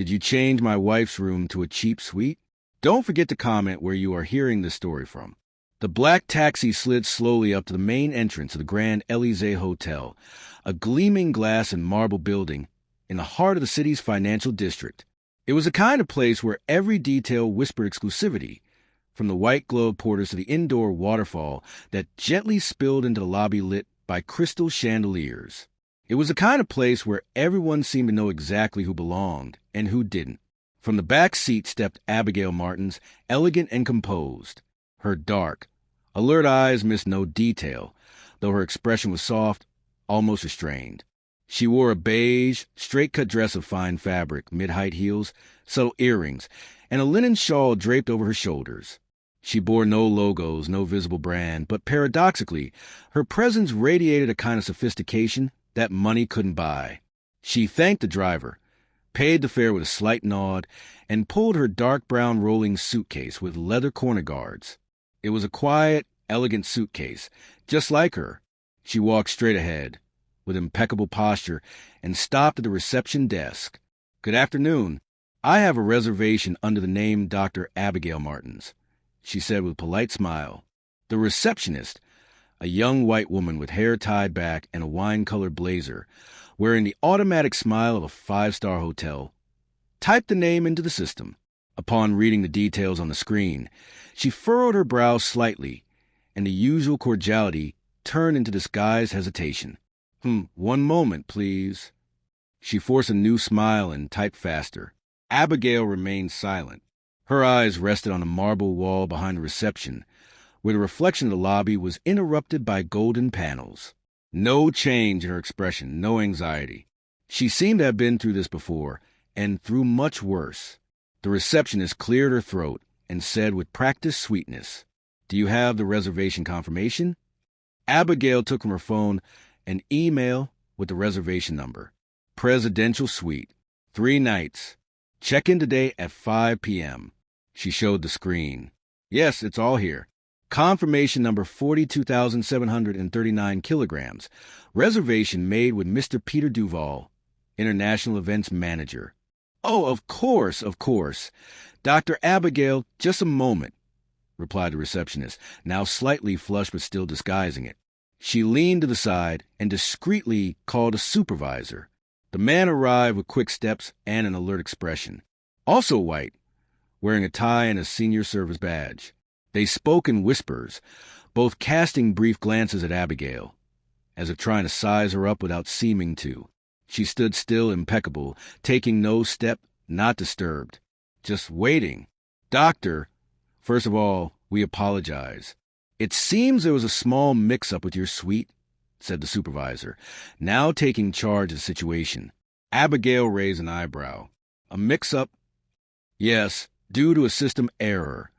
Did you change my wife's room to a cheap suite? Don't forget to comment where you are hearing this story from. The black taxi slid slowly up to the main entrance of the Grand Elysee Hotel, a gleaming glass and marble building in the heart of the city's financial district. It was the kind of place where every detail whispered exclusivity, from the white-gloved porters to the indoor waterfall that gently spilled into the lobby lit by crystal chandeliers. It was the kind of place where everyone seemed to know exactly who belonged and who didn't. From the back seat stepped Abigail Martins, elegant and composed. Her dark, alert eyes missed no detail, though her expression was soft, almost restrained. She wore a beige, straight-cut dress of fine fabric, mid-height heels, subtle earrings, and a linen shawl draped over her shoulders. She bore no logos, no visible brand, but paradoxically, her presence radiated a kind of sophistication that money couldn't buy. She thanked the driver, paid the fare with a slight nod, and pulled her dark brown rolling suitcase with leather corner guards. It was a quiet, elegant suitcase, just like her. She walked straight ahead, with impeccable posture, and stopped at the reception desk. "Good afternoon. I have a reservation under the name Dr. Abigail Martins," she said with a polite smile. The receptionist, a young white woman with hair tied back and a wine-colored blazer, wearing the automatic smile of a five-star hotel, typed the name into the system. Upon reading the details on the screen, she furrowed her brow slightly, and the usual cordiality turned into disguised hesitation. "One moment, please." She forced a new smile and typed faster. Abigail remained silent. Her eyes rested on a marble wall behind the reception, where the reflection of the lobby was interrupted by golden panels. No change in her expression, no anxiety. She seemed to have been through this before, and through much worse. The receptionist cleared her throat and said with practiced sweetness, "Do you have the reservation confirmation?" Abigail took from her phone an email with the reservation number. "Presidential suite. 3 nights. Check-in today at 5 p.m. She showed the screen. "Yes, it's all here. Confirmation number 42,739 kilograms. Reservation made with Mr. Peter Duval, International Events Manager." "Oh, of course, of course. Dr. Abigail, just a moment," replied the receptionist, now slightly flushed but still disguising it. She leaned to the side and discreetly called a supervisor. The man arrived with quick steps and an alert expression. Also white, wearing a tie and a senior service badge. They spoke in whispers, both casting brief glances at Abigail, as if trying to size her up without seeming to. She stood still, impeccable, taking no step, not disturbed, just waiting. "Doctor, first of all, we apologize. It seems there was a small mix-up with your suite," said the supervisor, now taking charge of the situation. Abigail raised an eyebrow. "A mix-up?" "Yes, due to a system error.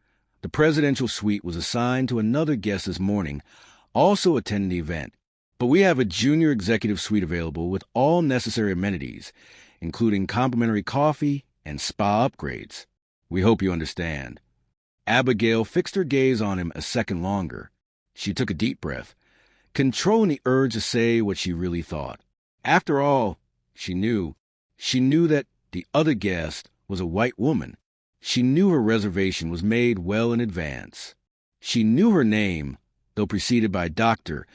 The presidential suite was assigned to another guest this morning, also attending the event. But we have a junior executive suite available with all necessary amenities, including complimentary coffee and spa upgrades. We hope you understand." Abigail fixed her gaze on him a second longer. She took a deep breath, controlling the urge to say what she really thought. After all, she knew that the other guest was a white woman. She knew her reservation was made well in advance. She knew her name, though preceded by doctor,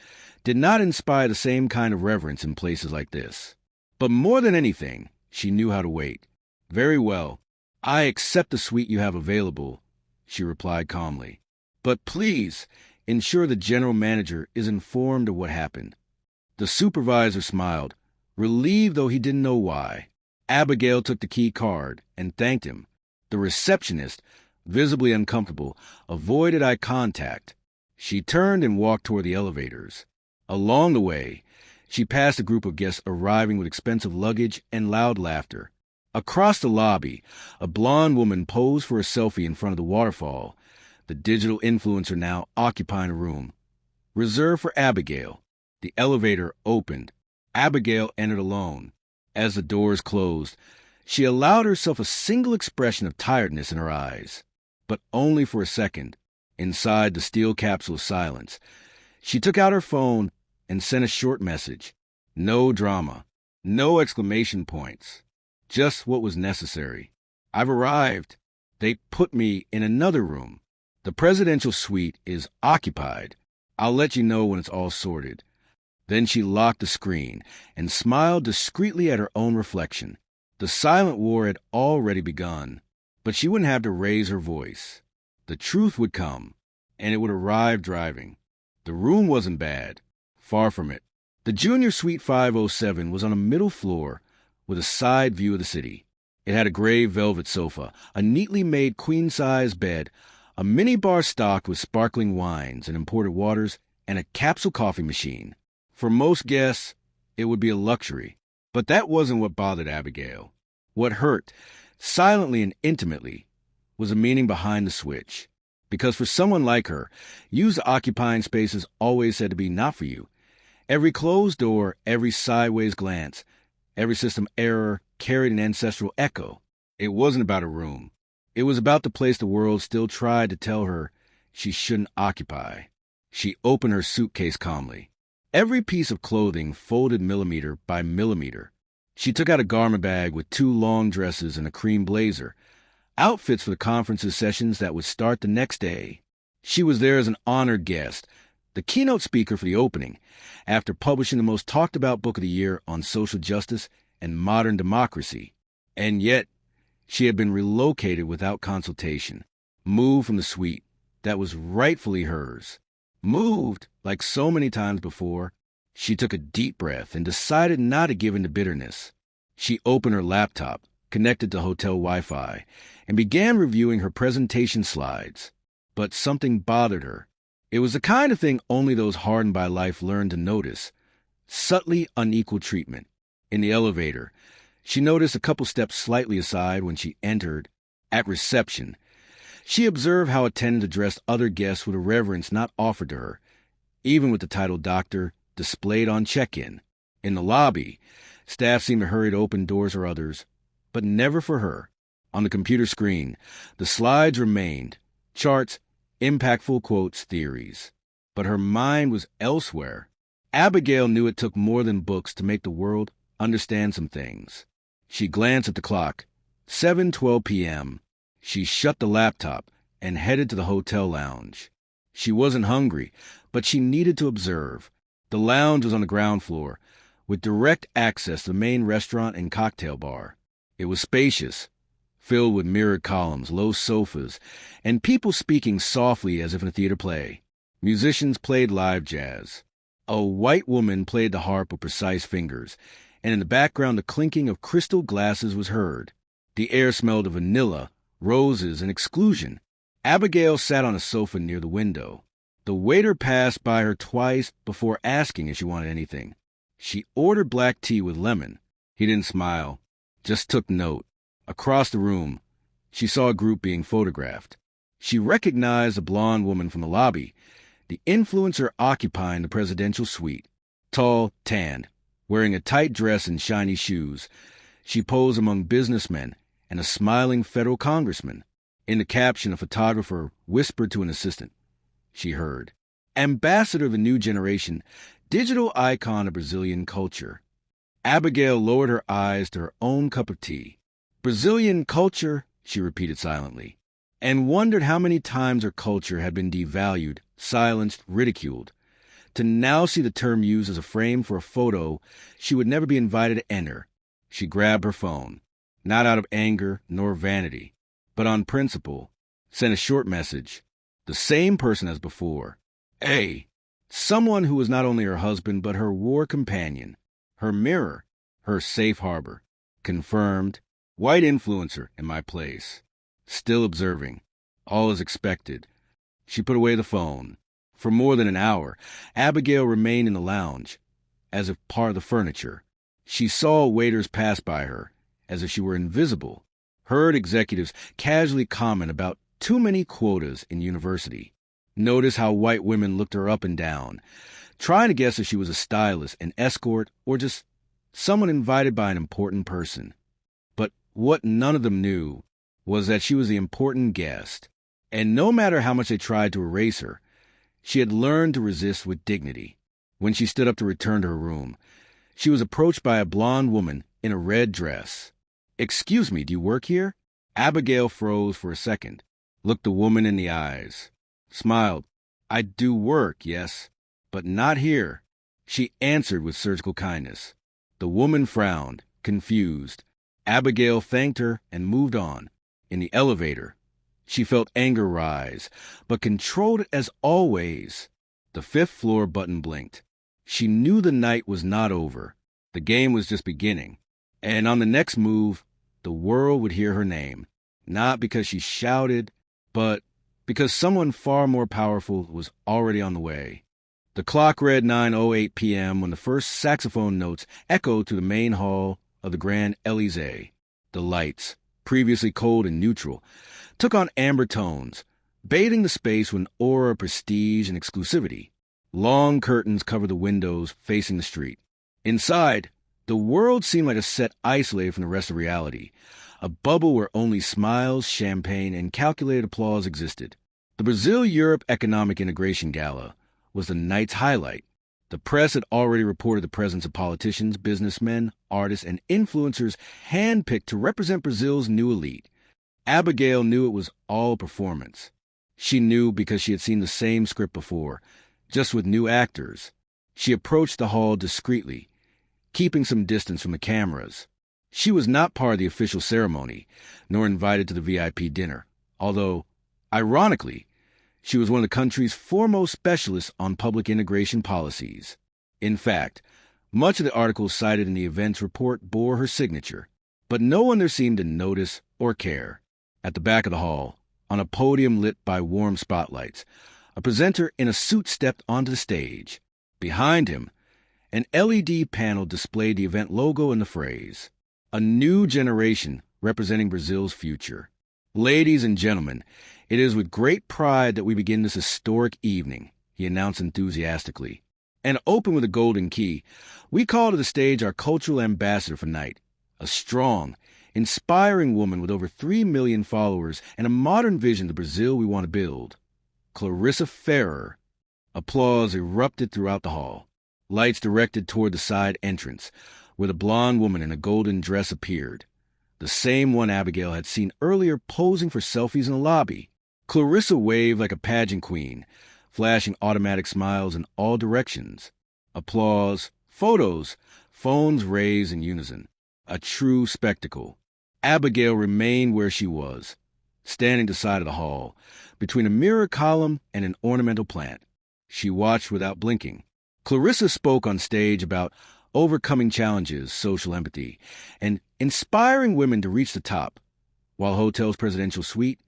did not inspire the same kind of reverence in places like this. But more than anything, she knew how to wait. "Very well. I accept the suite you have available," she replied calmly. "But please ensure the general manager is informed of what happened." The supervisor smiled, relieved though he didn't know why. Abigail took the key card and thanked him. The receptionist, visibly uncomfortable, avoided eye contact. She turned and walked toward the elevators. Along the way, she passed a group of guests arriving with expensive luggage and loud laughter. Across the lobby, a blonde woman posed for a selfie in front of the waterfall, the digital influencer now occupying a room reserved for Abigail. The elevator opened. Abigail entered alone. As the doors closed, she allowed herself a single expression of tiredness in her eyes, but only for a second. Inside the steel capsule of silence, she took out her phone and sent a short message. No drama, no exclamation points, Just what was necessary. I've arrived. They put me in another room. The presidential suite is occupied. I'll let you know when it's all sorted. Then she locked the screen and smiled discreetly at her own reflection. The silent war had already begun, but she wouldn't have to raise her voice. The truth would come, and it would arrive driving. The room wasn't bad. Far from it. The Junior Suite 507 was on a middle floor with a side view of the city. It had a gray velvet sofa, a neatly made queen-size bed, a mini-bar stocked with sparkling wines and imported waters, and a capsule coffee machine. For most guests, it would be a luxury. But that wasn't what bothered Abigail. What hurt, silently and intimately, was the meaning behind the switch. Because for someone like her, used occupying space is always said to be not for you. Every closed door, every sideways glance, every system error carried an ancestral echo. It wasn't about a room. It was about the place the world still tried to tell her she shouldn't occupy. She opened her suitcase calmly. Every piece of clothing folded millimeter by millimeter. She took out a garment bag with 2 long dresses and a cream blazer, outfits for the conference's sessions that would start the next day. She was there as an honored guest, the keynote speaker for the opening, after publishing the most talked-about book of the year on social justice and modern democracy. And yet, she had been relocated without consultation, moved from the suite that was rightfully hers. Moved, like so many times before. She took a deep breath and decided not to give in to bitterness. She opened her laptop, connected to hotel Wi-Fi, and began reviewing her presentation slides. But something bothered her. It was the kind of thing only those hardened by life learn to notice. Subtly unequal treatment. In the elevator, she noticed a couple steps slightly aside when she entered. At reception, she observed how attendants addressed other guests with a reverence not offered to her, even with the title doctor displayed on check-in. In the lobby, staff seemed to hurry to open doors for others, but never for her. On the computer screen, the slides remained, charts, impactful quotes, theories. But her mind was elsewhere. Abigail knew it took more than books to make the world understand some things. She glanced at the clock. 7:12 p.m. She shut the laptop and headed to the hotel lounge. She wasn't hungry, but she needed to observe. The lounge was on the ground floor, with direct access to the main restaurant and cocktail bar. It was spacious, filled with mirrored columns, low sofas, and people speaking softly as if in a theater play. Musicians played live jazz. A white woman played the harp with precise fingers, and in the background the clinking of crystal glasses was heard. The air smelled of vanilla, roses, and exclusion. Abigail sat on a sofa near the window. The waiter passed by her twice before asking if she wanted anything. She ordered black tea with lemon. He didn't smile, just took note. Across the room, she saw a group being photographed. She recognized a blonde woman from the lobby, the influencer occupying the presidential suite. Tall, tanned, wearing a tight dress and shiny shoes, she posed among businessmen and a smiling federal congressman. In the caption, a photographer whispered to an assistant. She heard, "Ambassador of the new generation, digital icon of Brazilian culture." Abigail lowered her eyes to her own cup of tea. Brazilian culture, she repeated silently, and wondered how many times her culture had been devalued, silenced, ridiculed. To now see the term used as a frame for a photo she would never be invited to enter. She grabbed her phone, not out of anger nor vanity, but on principle, sent a short message. The same person as before. A. Someone who was not only her husband, but her war companion, her mirror, her safe harbor. Confirmed. White influencer in my place. Still observing. All as expected. She put away the phone. For more than an hour, Abigail remained in the lounge, as if part of the furniture. She saw waiters pass by her, as if she were invisible. Heard executives casually comment about too many quotas in university. Noticed how white women looked her up and down, trying to guess if she was a stylist, an escort, or just someone invited by an important person. But what none of them knew was that she was the important guest, and no matter how much they tried to erase her, she had learned to resist with dignity. When she stood up to return to her room, she was approached by a blonde woman in a red dress. "Excuse me, do you work here?" Abigail froze for a second, looked the woman in the eyes, smiled. "I do work, yes, but not here," she answered with surgical kindness. The woman frowned, confused. Abigail thanked her and moved on. In the elevator, she felt anger rise, but controlled it as always. The fifth floor button blinked. She knew the night was not over. The game was just beginning. And on the next move, the world would hear her name. Not because she shouted, but because someone far more powerful was already on the way. The clock read 9:08 p.m. when the first saxophone notes echoed through the main hall of the Grand Elysee. The lights, previously cold and neutral, took on amber tones, bathing the space with an aura of prestige and exclusivity. Long curtains covered the windows facing the street. Inside, the world seemed like a set isolated from the rest of reality, a bubble where only smiles, champagne, and calculated applause existed. The Brazil-Europe Economic Integration Gala was the night's highlight. The press had already reported the presence of politicians, businessmen, artists, and influencers handpicked to represent Brazil's new elite. Abigail knew it was all performance. She knew because she had seen the same script before, just with new actors. She approached the hall discreetly, keeping some distance from the cameras. She was not part of the official ceremony, nor invited to the VIP dinner, although, ironically, she was one of the country's foremost specialists on public integration policies. In fact, much of the articles cited in the event's report bore her signature, but no one there seemed to notice or care. At the back of the hall, on a podium lit by warm spotlights, a presenter in a suit stepped onto the stage. Behind him, an LED panel displayed the event logo and the phrase, "A new generation representing Brazil's future." "Ladies and gentlemen, it is with great pride that we begin this historic evening," he announced enthusiastically. "And open with a golden key, we call to the stage our cultural ambassador for night, a strong, inspiring woman with over 3 million followers and a modern vision of the Brazil we want to build. Clarissa Ferrer." Applause erupted throughout the hall. Lights directed toward the side entrance, where the blonde woman in a golden dress appeared. The same one Abigail had seen earlier posing for selfies in the lobby. Clarissa waved like a pageant queen, flashing automatic smiles in all directions. Applause, photos, phones raised in unison. A true spectacle. Abigail remained where she was, standing at the side of the hall, between a mirror column and an ornamental plant. She watched without blinking. Clarissa spoke on stage about overcoming challenges, social empathy, and inspiring women to reach the top, while Hotel's presidential suite,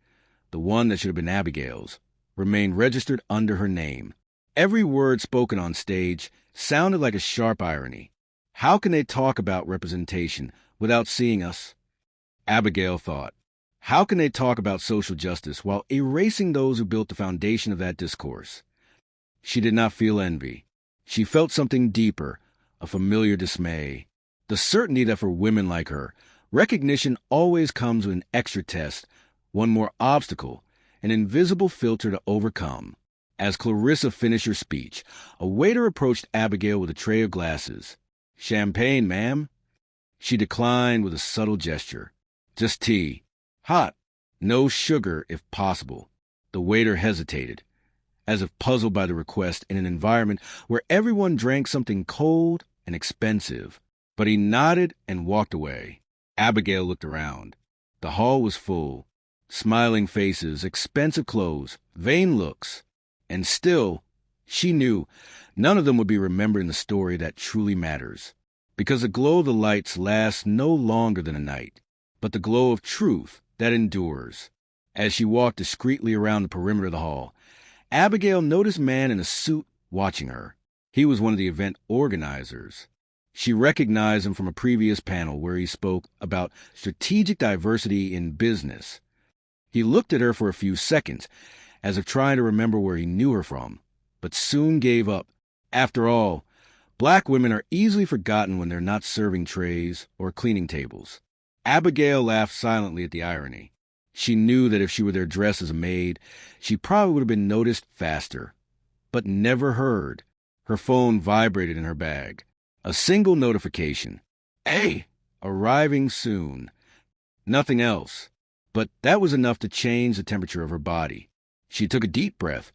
the one that should have been Abigail's, remained registered under her name. Every word spoken on stage sounded like a sharp irony. How can they talk about representation without seeing us? Abigail thought. How can they talk about social justice while erasing those who built the foundation of that discourse? She did not feel envy. She felt something deeper, a familiar dismay. The certainty that for women like her, recognition always comes with an extra test, one more obstacle, an invisible filter to overcome. As Clarissa finished her speech, a waiter approached Abigail with a tray of glasses. "Champagne, ma'am?" She declined with a subtle gesture. "Just tea. Hot. No sugar, if possible." The waiter hesitated, as if puzzled by the request in an environment where everyone drank something cold and expensive. But he nodded and walked away. Abigail looked around. The hall was full. Smiling faces, expensive clothes, vain looks. And still, she knew, none of them would be remembered in the story that truly matters. Because the glow of the lights lasts no longer than a night, but the glow of truth that endures. As she walked discreetly around the perimeter of the hall, Abigail noticed a man in a suit watching her. He was one of the event organizers. She recognized him from a previous panel where he spoke about strategic diversity in business. He looked at her for a few seconds, as if trying to remember where he knew her from, but soon gave up. After all, black women are easily forgotten when they're not serving trays or cleaning tables. Abigail laughed silently at the irony. She knew that if she were there dressed as a maid, she probably would have been noticed faster, but never heard. Her phone vibrated in her bag. A single notification. "Hey! Arriving soon. Nothing else. But that was enough to change the temperature of her body. She took a deep breath,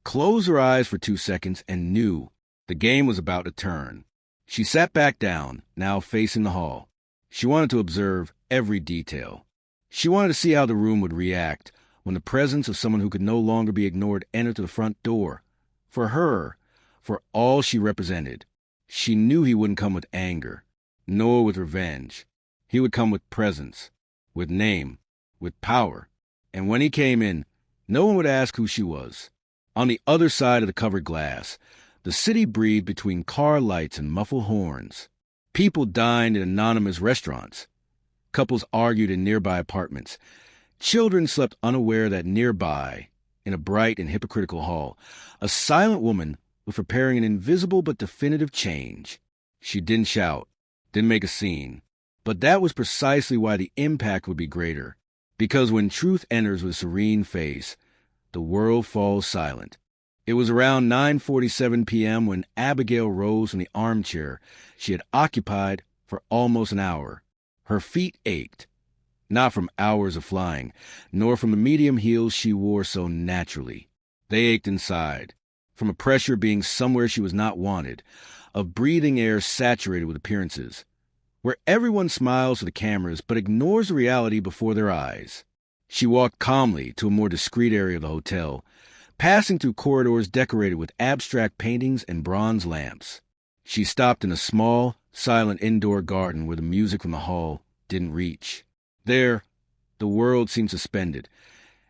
closed her eyes for 2 seconds, and knew the game was about to turn. She sat back down, now facing the hall. She wanted to observe every detail. She wanted to see how the room would react when the presence of someone who could no longer be ignored entered the front door. For her, for all she represented, she knew he wouldn't come with anger, nor with revenge. He would come with presence, with name, with power. And when he came in, no one would ask who she was. On the other side of the covered glass, the city breathed between car lights and muffled horns. People dined in anonymous restaurants. Couples argued in nearby apartments. Children slept unaware that nearby, in a bright and hypocritical hall, a silent woman was preparing an invisible but definitive change. She didn't shout, didn't make a scene. But that was precisely why the impact would be greater. Because when truth enters with serene face, the world falls silent. It was around 9:47 p.m. when Abigail rose from the armchair she had occupied for almost an hour. Her feet ached, not from hours of flying, nor from the medium heels she wore so naturally. They ached inside, from a pressure being somewhere she was not wanted, of breathing air saturated with appearances, where everyone smiles to the cameras but ignores the reality before their eyes. She walked calmly to a more discreet area of the hotel, passing through corridors decorated with abstract paintings and bronze lamps. She stopped in a small, silent indoor garden where the music from the hall didn't reach. There, the world seemed suspended,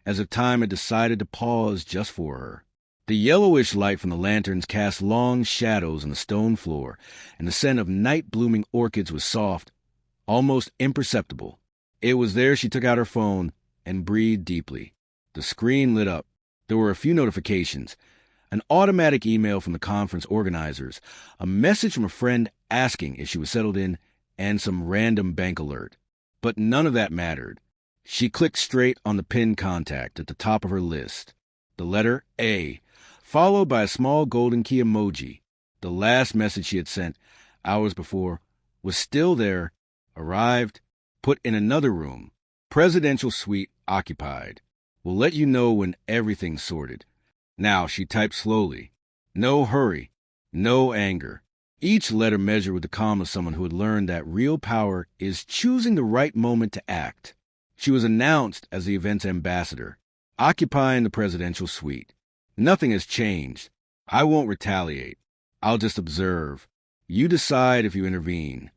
as if time had decided to pause just for her. The yellowish light from the lanterns cast long shadows on the stone floor, and the scent of night-blooming orchids was soft, almost imperceptible. It was there she took out her phone and breathed deeply. The screen lit up. There were a few notifications, an automatic email from the conference organizers, a message from a friend asking if she was settled in, and some random bank alert. But none of that mattered. She clicked straight on the pinned contact at the top of her list. The letter A, followed by a small golden key emoji. The last message she had sent, hours before, was still there, arrived, put in another room. Presidential suite occupied. Will let you know when everything's sorted. Now, she typed slowly. No hurry, no anger. Each letter measured with the calm of someone who had learned that real power is choosing the right moment to act. She was announced as the event's ambassador, occupying the presidential suite. Nothing has changed. I won't retaliate. I'll just observe. You decide if you intervene.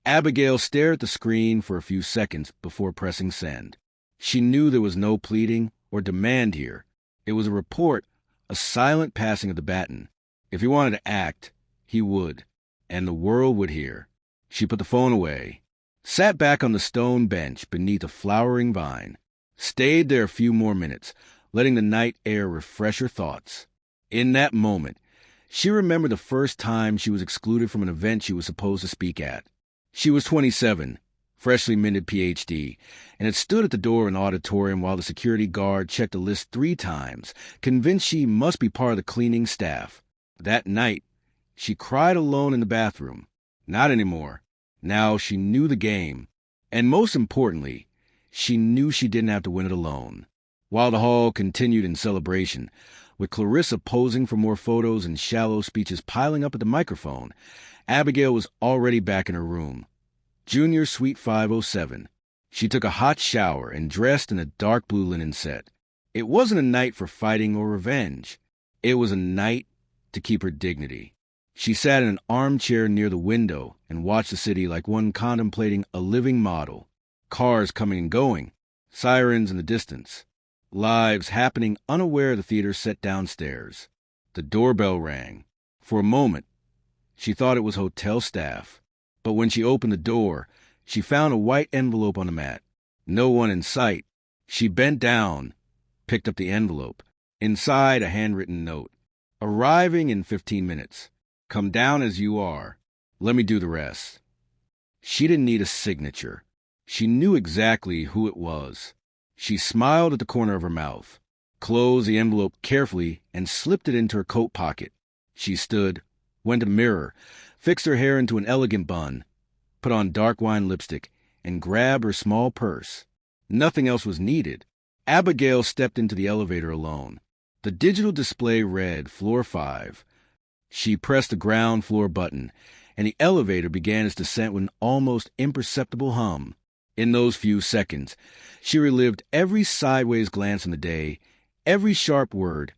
Abigail stared at the screen for a few seconds before pressing send. She knew there was no pleading or demand here. It was a report, a silent passing of the baton. If he wanted to act, he would, and the world would hear. She put the phone away, sat back on the stone bench beneath a flowering vine, stayed there a few more minutes, letting the night air refresh her thoughts. In that moment, she remembered the first time she was excluded from an event she was supposed to speak at. She was 27, freshly minted Ph.D., and had stood at the door of an auditorium while the security guard checked the list 3 times, convinced she must be part of the cleaning staff. That night, she cried alone in the bathroom. Not anymore. Now she knew the game. And most importantly, she knew she didn't have to win it alone. While the hall continued in celebration, with Clarissa posing for more photos and shallow speeches piling up at the microphone, Abigail was already back in her room. Junior Suite 507. She took a hot shower and dressed in a dark blue linen set. It wasn't a night for fighting or revenge. It was a night to keep her dignity. She sat in an armchair near the window and watched the city like one contemplating a living model. Cars coming and going, sirens in the distance, lives happening unaware of the theater set downstairs. The doorbell rang. For a moment, she thought it was hotel staff. But when she opened the door, she found a white envelope on the mat. No one in sight. She bent down, picked up the envelope. Inside, a handwritten note. Arriving in 15 minutes. Come down as you are. Let me do the rest. She didn't need a signature. She knew exactly who it was. She smiled at the corner of her mouth, closed the envelope carefully, and slipped it into her coat pocket. She stood, went to the mirror, fixed her hair into an elegant bun, put on dark wine lipstick, and grab her small purse. Nothing else was needed. Abigail stepped into the elevator alone. The digital display read Floor 5. She pressed the ground floor button, and the elevator began its descent with an almost imperceptible hum. In those few seconds, she relived every sideways glance in the day, every sharp word,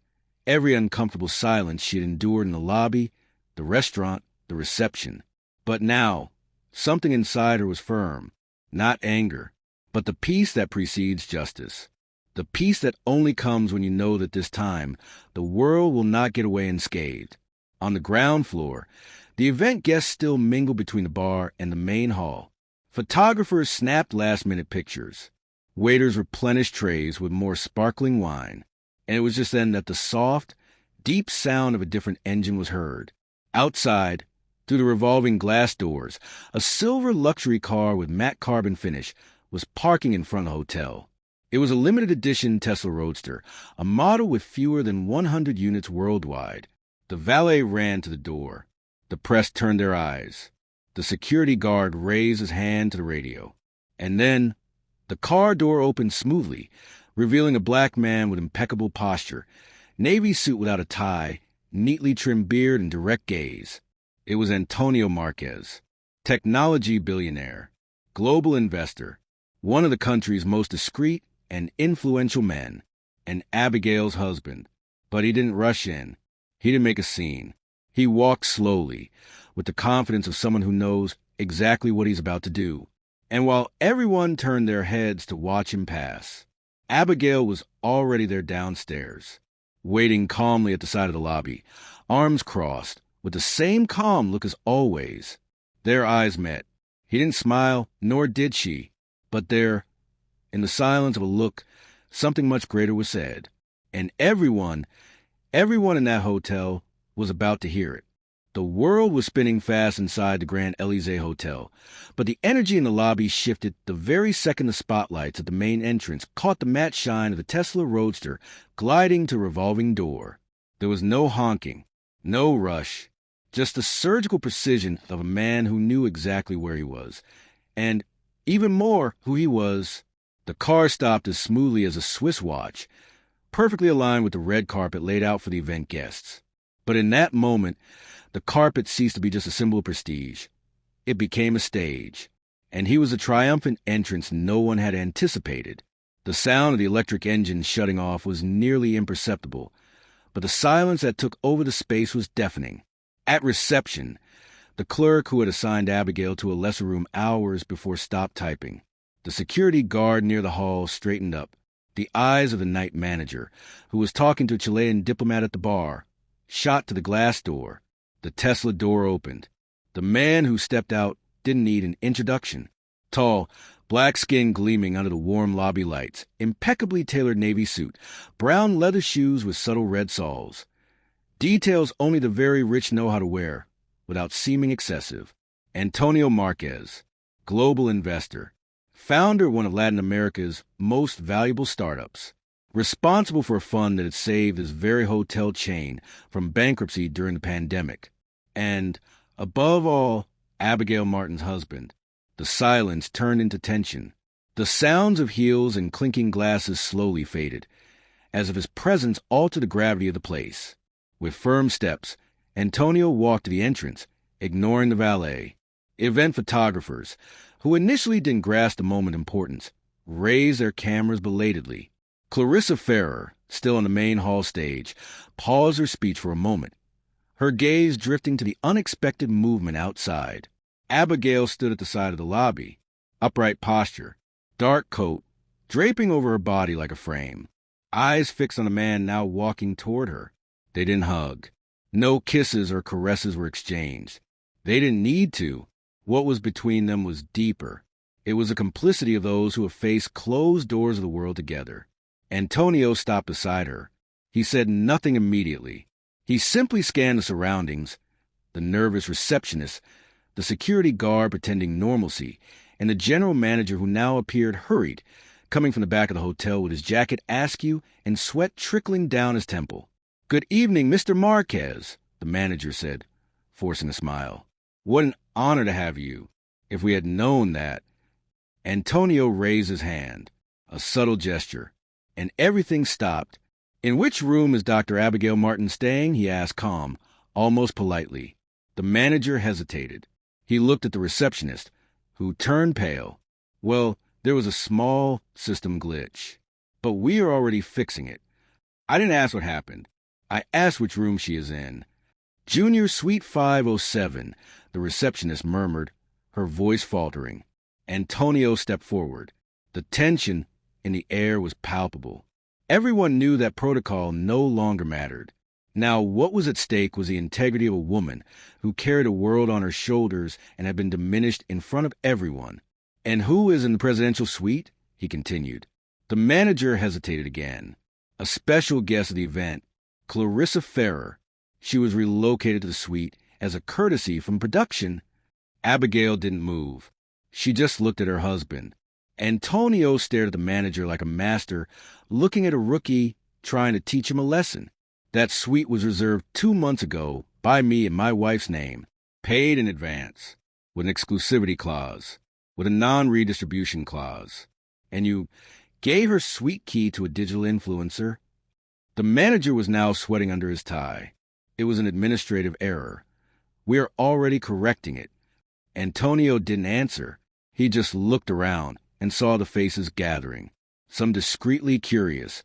every uncomfortable silence she had endured in the lobby, the restaurant, the reception. But now, something inside her was firm, not anger, but the peace that precedes justice. The peace that only comes when you know that this time, the world will not get away unscathed. On the ground floor, the event guests still mingled between the bar and the main hall. Photographers snapped last-minute pictures. Waiters replenished trays with more sparkling wine. And it was just then that the soft, deep sound of a different engine was heard. Outside, through the revolving glass doors, a silver luxury car with matte carbon finish was parking in front of the hotel. It was a limited edition Tesla Roadster, a model with fewer than 100 units worldwide. The valet ran to the door. The press turned their eyes. The security guard raised his hand to the radio. And then, the car door opened smoothly, revealing a black man with impeccable posture, navy suit without a tie, neatly trimmed beard, and direct gaze. It was Antonio Marquez, technology billionaire, global investor, one of the country's most discreet and influential men, and Abigail's husband. But he didn't rush in. He didn't make a scene. He walked slowly, with the confidence of someone who knows exactly what he's about to do. And while everyone turned their heads to watch him pass, Abigail was already there downstairs, waiting calmly at the side of the lobby, arms crossed, with the same calm look as always. Their eyes met. He didn't smile, nor did she, but there, in the silence of a look, something much greater was said. And everyone in that hotel was about to hear it. The world was spinning fast inside the Grand Elysee Hotel, but the energy in the lobby shifted the very second the spotlights at the main entrance caught the matte shine of the Tesla Roadster gliding to a revolving door. There was no honking, no rush, just the surgical precision of a man who knew exactly where he was, and, even more, who he was. The car stopped as smoothly as a Swiss watch, perfectly aligned with the red carpet laid out for the event guests. But in that moment, the carpet ceased to be just a symbol of prestige. It became a stage, and he was a triumphant entrance no one had anticipated. The sound of the electric engine shutting off was nearly imperceptible, but the silence that took over the space was deafening. At reception, the clerk who had assigned Abigail to a lesser room hours before stopped typing. The security guard near the hall straightened up. The eyes of the night manager, who was talking to a Chilean diplomat at the bar, shot to the glass door. The Tesla door opened. The man who stepped out didn't need an introduction. Tall, black skin gleaming under the warm lobby lights, impeccably tailored navy suit, brown leather shoes with subtle red soles. Details only the very rich know how to wear, without seeming excessive. Antonio Marquez, global investor, founder of one of Latin America's most valuable startups, responsible for a fund that had saved this very hotel chain from bankruptcy during the pandemic. And, above all, Abigail Martin's husband. The silence turned into tension. The sounds of heels and clinking glasses slowly faded, as if his presence altered the gravity of the place. With firm steps, Antonio walked to the entrance, ignoring the valet. Event photographers, who initially didn't grasp the moment's importance, raised their cameras belatedly. Clarissa Ferrer, still on the main hall stage, paused her speech for a moment, her gaze drifting to the unexpected movement outside. Abigail stood at the side of the lobby, upright posture, dark coat, draping over her body like a frame, eyes fixed on a man now walking toward her. They didn't hug. No kisses or caresses were exchanged. They didn't need to. What was between them was deeper. It was a complicity of those who have faced closed doors of the world together. Antonio stopped beside her. He said nothing immediately. He simply scanned the surroundings, the nervous receptionist, the security guard pretending normalcy, and the general manager who now appeared hurried, coming from the back of the hotel with his jacket askew and sweat trickling down his temple. "Good evening, Mr. Marquez," the manager said, forcing a smile. "What an honor to have you. If we had known that..." Antonio raised his hand, a subtle gesture, and everything stopped. "In which room is Dr. Abigail Martin staying?" he asked calm, almost politely. The manager hesitated. He looked at the receptionist, who turned pale. "Well, there was a small system glitch, but we are already fixing it. I didn't ask what happened. I asked which room she is in." "Junior Suite 507, the receptionist murmured, her voice faltering. Antonio stepped forward. The tension in the air was palpable. Everyone knew that protocol no longer mattered. Now, what was at stake was the integrity of a woman who carried a world on her shoulders and had been diminished in front of everyone. "And who is in the presidential suite?" he continued. The manager hesitated again. "A special guest of the event, Clarissa Ferrer. She was relocated to the suite as a courtesy from production." Abigail didn't move. She just looked at her husband. Antonio stared at the manager like a master looking at a rookie trying to teach him a lesson. "That suite was reserved 2 months ago by me in my wife's name, paid in advance, with an exclusivity clause, with a non-redistribution clause. And you gave her suite key to a digital influencer." The manager was now sweating under his tie. "It was an administrative error. We are already correcting it." Antonio didn't answer. He just looked around and saw the faces gathering, some discreetly curious,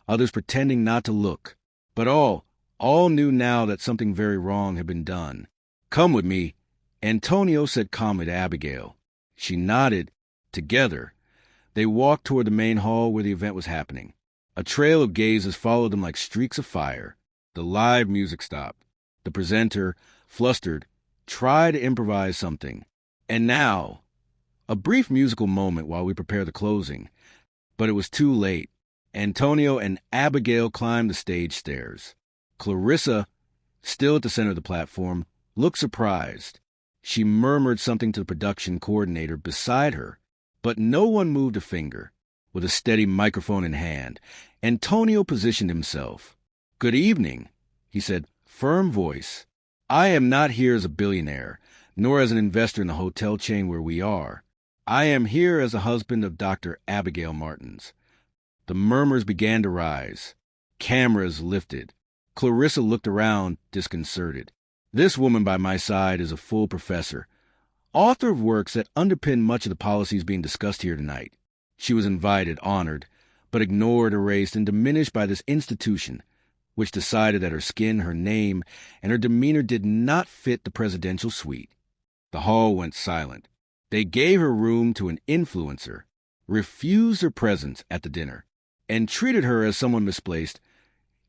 others pretending not to look. But all knew now that something very wrong had been done. "Come with me," Antonio said calmly to Abigail. She nodded. Together, they walked toward the main hall where the event was happening. A trail of gazes followed them like streaks of fire. The live music stopped. The presenter, flustered, tried to improvise something. "And now," a brief musical moment while we prepare the closing. But it was too late. Antonio and Abigail climbed the stage stairs. Clarissa, still at the center of the platform, looked surprised. She murmured something to the production coordinator beside her, but no one moved a finger. With a steady microphone in hand, Antonio positioned himself. "Good evening," he said, firm voice. "I am not here as a billionaire, nor as an investor in the hotel chain where we are. I am here as a husband of Dr. Abigail Martins." The murmurs began to rise. Cameras lifted. Clarissa looked around, disconcerted. This woman by my side is a full professor, author of works that underpin much of the policies being discussed here tonight. She was invited, honored, but ignored, erased, and diminished by this institution, which decided that her skin, her name, and her demeanor did not fit the presidential suite. The hall went silent. They gave her room to an influencer, refused her presence at the dinner, and treated her as someone misplaced,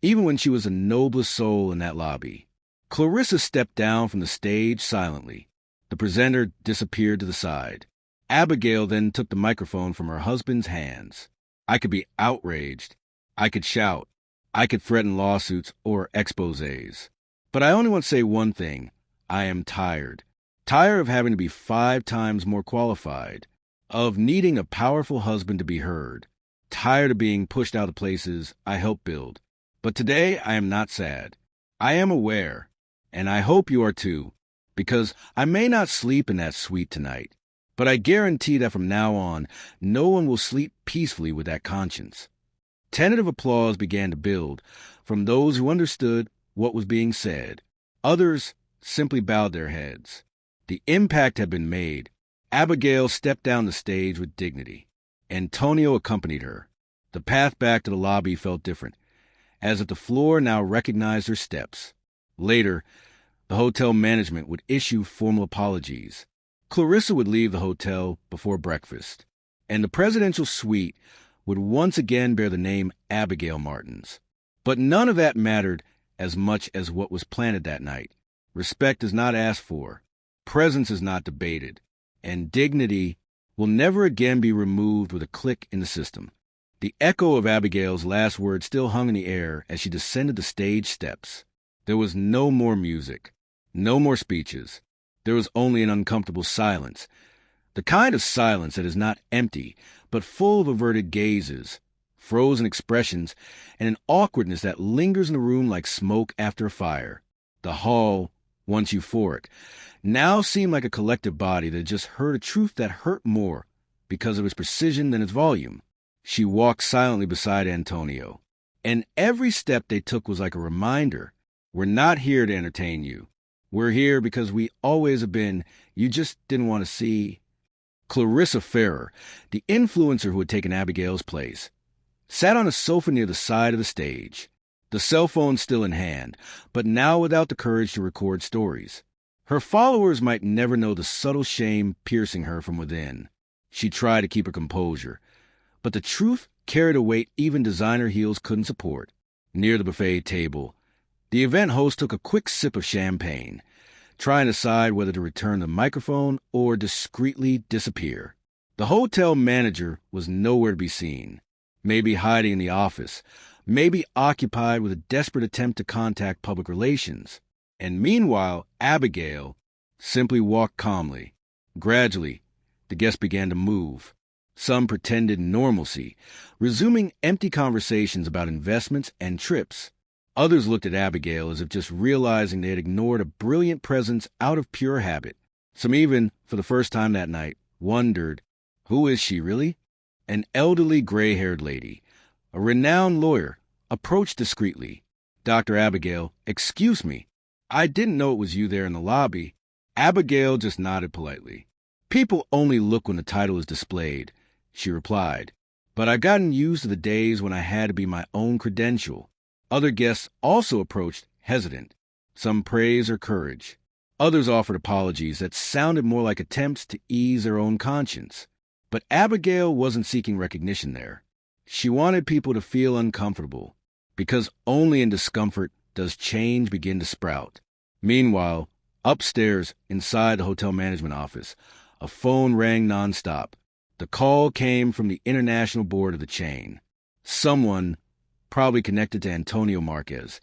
even when she was the noblest soul in that lobby. Clarissa stepped down from the stage silently. The presenter disappeared to the side. Abigail then took the microphone from her husband's hands. I could be outraged. I could shout. I could threaten lawsuits or exposés. But I only want to say one thing. I am tired. Tired of having to be 5 times more qualified. Of needing a powerful husband to be heard. Tired of being pushed out of places I helped build. But today I am not sad. I am aware, and I hope you are too, because I may not sleep in that suite tonight, but I guarantee that from now on, no one will sleep peacefully with that conscience. Tentative applause began to build from those who understood what was being said. Others simply bowed their heads. The impact had been made. Abigail stepped down the stage with dignity. Antonio accompanied her. The path back to the lobby felt different, as if the floor now recognized her steps. Later, the hotel management would issue formal apologies. Clarissa would leave the hotel before breakfast, and the presidential suite would once again bear the name Abigail Martins. But none of that mattered as much as what was planted that night. Respect is not asked for, presence is not debated, and dignity will never again be removed with a click in the system. The echo of Abigail's last words still hung in the air as she descended the stage steps. There was no more music, no more speeches. There was only an uncomfortable silence, the kind of silence that is not empty, but full of averted gazes, frozen expressions, and an awkwardness that lingers in the room like smoke after a fire. The hall, once euphoric, now seemed like a collective body that had just heard a truth that hurt more because of its precision than its volume. She walked silently beside Antonio, and every step they took was like a reminder. We're not here to entertain you. We're here because we always have been. You just didn't want to see. Clarissa Ferrer, the influencer who had taken Abigail's place, sat on a sofa near the side of the stage, the cell phone still in hand, but now without the courage to record stories. Her followers might never know the subtle shame piercing her from within. She tried to keep her composure, but the truth carried a weight even designer heels couldn't support. Near the buffet table, the event host took a quick sip of champagne, trying to decide whether to return the microphone or discreetly disappear. The hotel manager was nowhere to be seen, maybe hiding in the office, maybe occupied with a desperate attempt to contact public relations. And meanwhile, Abigail simply walked calmly. Gradually, the guests began to move. Some pretended normalcy, resuming empty conversations about investments and trips. Others looked at Abigail as if just realizing they had ignored a brilliant presence out of pure habit. Some even, for the first time that night, wondered, who is she really? An elderly gray-haired lady, a renowned lawyer, approached discreetly. Dr. Abigail, excuse me, I didn't know it was you there in the lobby. Abigail just nodded politely. People only look when the title is displayed, she replied. But I've gotten used to the days when I had to be my own credential. Other guests also approached, hesitant. Some praised her courage. Others offered apologies that sounded more like attempts to ease their own conscience. But Abigail wasn't seeking recognition there. She wanted people to feel uncomfortable, because only in discomfort does change begin to sprout. Meanwhile, upstairs, inside the hotel management office, a phone rang nonstop. The call came from the international board of the chain. Someone, probably connected to Antonio Marquez,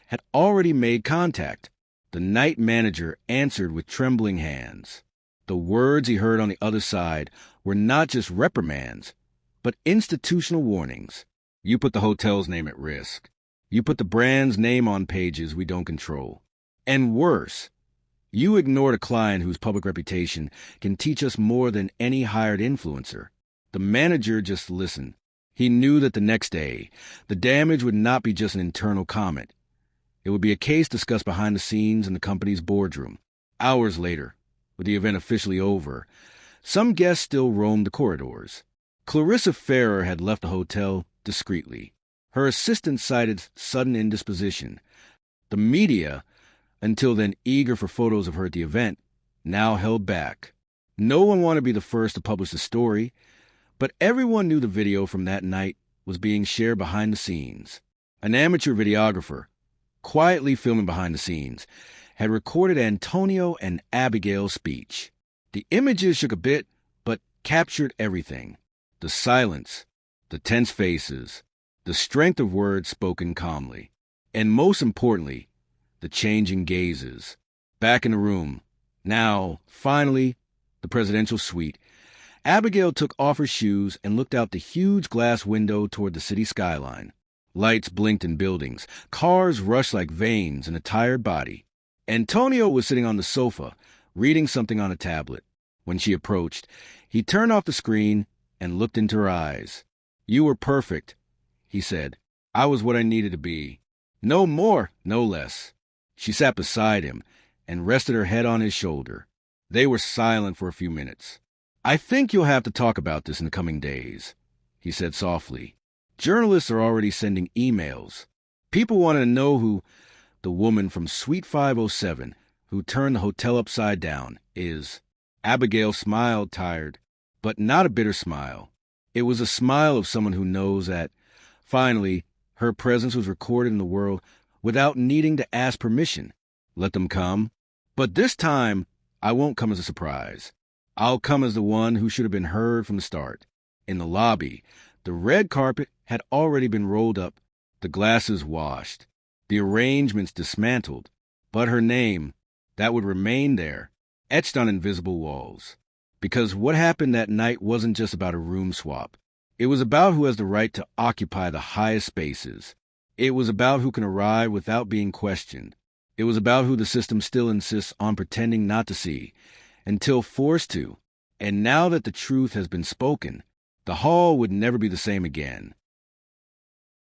had already made contact. The night manager answered with trembling hands. The words he heard on the other side were not just reprimands, but institutional warnings. You put the hotel's name at risk. You put the brand's name on pages we don't control. And worse, you ignored a client whose public reputation can teach us more than any hired influencer. The manager just listened. He knew that the next day, the damage would not be just an internal comment. It would be a case discussed behind the scenes in the company's boardroom. Hours later, with the event officially over, some guests still roamed the corridors. Clarissa Ferrer had left the hotel discreetly. Her assistant cited sudden indisposition. The media, until then eager for photos of her at the event, now held back. No one wanted to be the first to publish the story, but everyone knew the video from that night was being shared behind the scenes. An amateur videographer, quietly filming behind the scenes, had recorded Antonio and Abigail's speech. The images shook a bit, but captured everything. The silence, the tense faces, the strength of words spoken calmly, and most importantly, the changing gazes. Back in the room, now, finally, the presidential suite, Abigail took off her shoes and looked out the huge glass window toward the city skyline. Lights blinked in buildings. Cars rushed like veins in a tired body. Antonio was sitting on the sofa, reading something on a tablet. When she approached, he turned off the screen and looked into her eyes. You were perfect, he said. I was what I needed to be. No more, no less. She sat beside him and rested her head on his shoulder. They were silent for a few minutes. I think you'll have to talk about this in the coming days, he said softly. Journalists are already sending emails. People want to know who the woman from Suite 507 who turned the hotel upside down is. Abigail smiled, tired, but not a bitter smile. It was a smile of someone who knows that, finally, her presence was recorded in the world without needing to ask permission. Let them come. But this time, I won't come as a surprise. I'll come as the one who should have been heard from the start. In the lobby, the red carpet had already been rolled up, the glasses washed, the arrangements dismantled, but her name, that would remain there, etched on invisible walls. Because what happened that night wasn't just about a room swap. It was about who has the right to occupy the highest spaces. It was about who can arrive without being questioned. It was about who the system still insists on pretending not to see, until forced to. And now that the truth has been spoken, the hall would never be the same again.